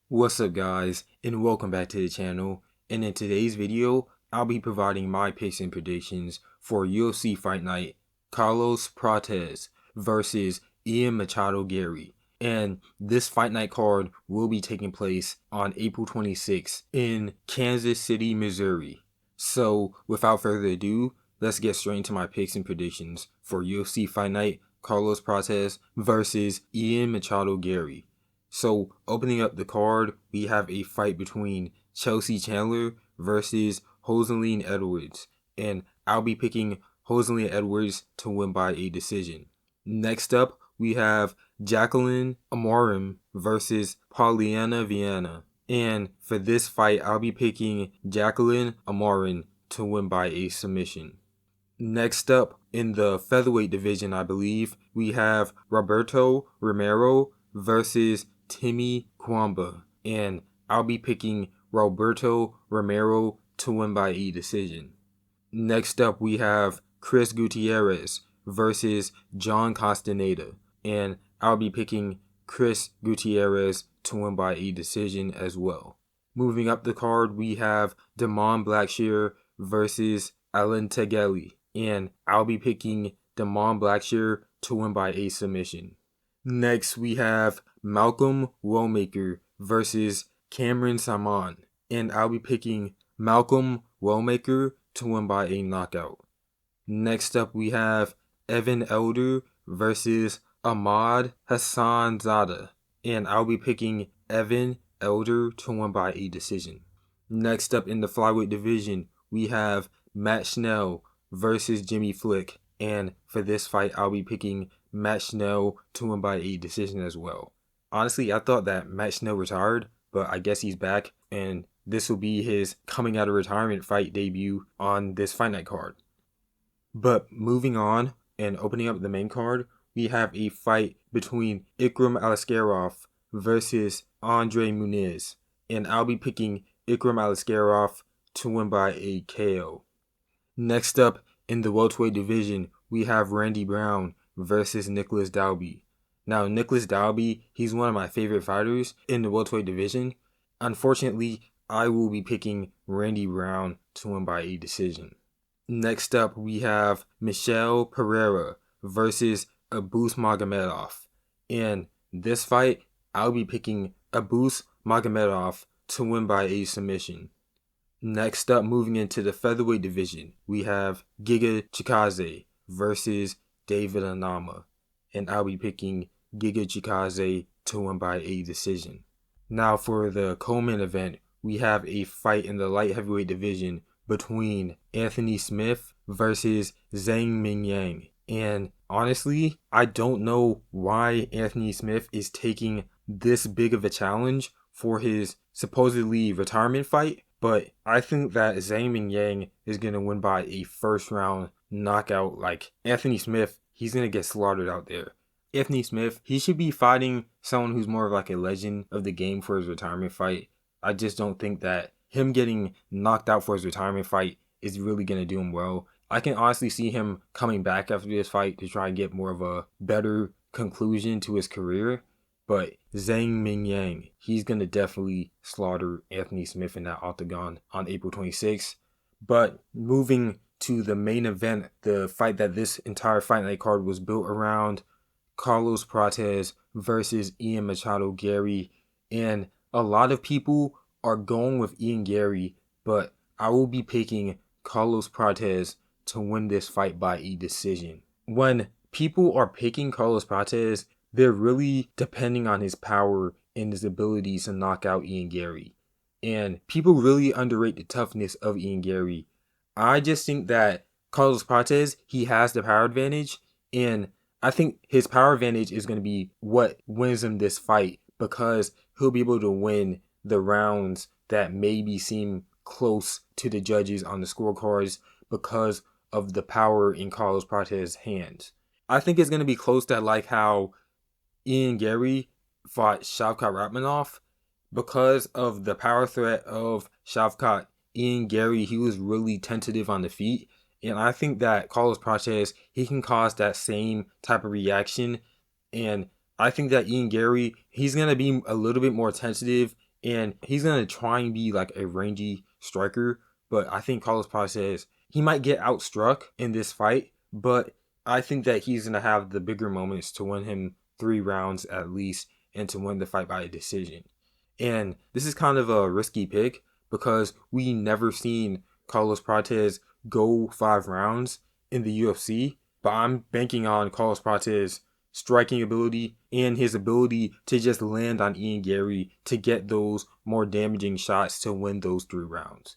What's up guys, and welcome back to the channel. And in today's video, I'll be providing my picks and predictions for UFC Fight Night Carlos Prates versus Ian Machado Garry. And this Fight Night card will be taking place on April 26th in Kansas City, Missouri. So without further ado, let's get straight into my picks and predictions for UFC Fight Night Carlos Prates versus Ian Machado Garry. So, opening up the card, we have a fight between Chelsea Chandler versus Joseline Edwards, and I'll be picking Joseline Edwards to win by a decision. Next up, we have Jacqueline Amorim versus Pauliana Viana, and for this fight, I'll be picking Jacqueline Amorim to win by a submission. Next up, in the featherweight division, I believe, we have Roberto Romero versus Timmy Kwamba, and I'll be picking Roberto Romero to win by a decision. Next up, we have Chris Gutierrez versus John Castaneda, and I'll be picking Chris Gutierrez to win by a decision as well. Moving up the card, we have Damon Blackshear versus Alan Tegeli, and I'll be picking Damon Blackshear to win by a submission. Next, we have Malcolm Wellmaker versus Cameron Saman, and I'll be picking Malcolm Wellmaker to win by a knockout. Next up, we have Evan Elder versus Ahmad Hassanzadeh, and I'll be picking Evan Elder to win by a decision. Next up in the flyweight division, we have Matt Schnell versus Jimmy Flick, and for this fight, I'll be picking Matt Schnell to win by a decision as well. Honestly, I thought that Matt Schnell retired, but I guess he's back, and this will be his coming out of retirement fight debut on this Fight Night card. But moving on and opening up the main card, we have a fight between Ikram Aliskerov versus Andre Muniz, and I'll be picking Ikram Aliskerov to win by a KO. Next up in the welterweight division, we have Randy Brown versus Nicholas Dalby. Now, Nicholas Dalby, he's one of my favorite fighters in the welterweight division. Unfortunately, I will be picking Randy Brown to win by a decision. Next up, we have Michel Pereira versus Abus Magomedov. In this fight, I'll be picking Abus Magomedov to win by a submission. Next up, moving into the featherweight division, we have Giga Chikadze versus David Anama, and I'll be picking Giga Chikadze to win by a decision. Now for the co-main event, we have a fight in the light heavyweight division between Anthony Smith versus Zhang Mingyang. And honestly, I don't know why Anthony Smith is taking this big of a challenge for his supposedly retirement fight, but I think that Zhang Mingyang is going to win by a first round knockout. Like Anthony Smith, he's going to get slaughtered out there. Anthony Smith, he should be fighting someone who's more of like a legend of the game for his retirement fight. I just don't think that him getting knocked out for his retirement fight is really going to do him well. I can honestly see him coming back after this fight to try and get more of a better conclusion to his career. But Zhang Mingyang, he's going to definitely slaughter Anthony Smith in that octagon on April 26th. But moving to the main event, the fight that this entire Fight Night card was built around, Carlos Prates versus Ian Machado Garry. And a lot of people are going with Ian Garry, but I will be picking Carlos Prates to win this fight by a decision. When people are picking Carlos Prates, they're really depending on his power and his abilities to knock out Ian Garry. And people really underrate the toughness of Ian Garry. I just think that Carlos Prates, he has the power advantage, and I think his power advantage is going to be what wins him this fight, because he'll be able to win the rounds that maybe seem close to the judges on the scorecards because of the power in Carlos Prates' hands. I think it's going to be close to like how Ian Garry fought Shavkat Rakhmonov. Because of the power threat of Shavkat, Ian Garry, he was really tentative on the feet. And I think that Carlos Prates, he can cause that same type of reaction. And I think that Ian Garry, he's going to be a little bit more tentative And he's going to try and be like a rangy striker. But I think Carlos Prates, he might get outstruck in this fight. But I think that he's going to have the bigger moments to win him 3 rounds at least and to win the fight by a decision. And this is kind of a risky pick because we never seen Carlos Prates go 5 rounds in the UFC. But I'm banking on Carlos Prates' striking ability and his ability to just land on Ian Garry to get those more damaging shots to win those 3 rounds.